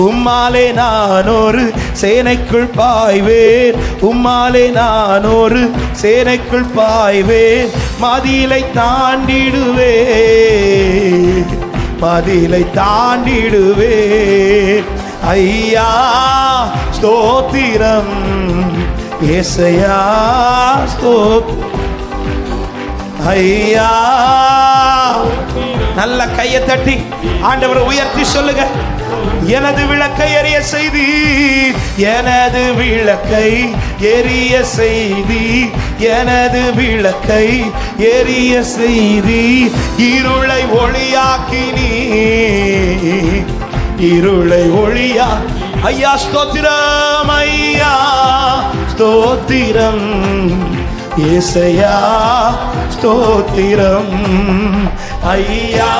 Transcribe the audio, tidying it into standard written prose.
உம்மாலே நான் ஒரு சேனைக்குள் பாய்வேன், உம்மாலே நான் ஒரு சேனைக்குள் பாய்வேன், மதிலை தாண்டிடுவேன், மதிலை தாண்டிடுவேன். ஐயா ஸ்தோத்திரம், ஏசையா ஸ்தோத்திரம். ஐயா நல்ல கையை தட்டி ஆண்டவரை உயர்த்தி சொல்லுங்க. எனது விளக்கை எரிய செய்தி, எனது விளக்கை எரிய செய்தி, எனது விளக்கை எரிய செய்தி, இருளை ஒளியாக்கினீ, இருளை ஒளியா. ஐயா ஸ்தோத்திரம், ஐயா ஸ்தோத்திரம், ஏசையா ஸ்தோத்திரம். ஐயா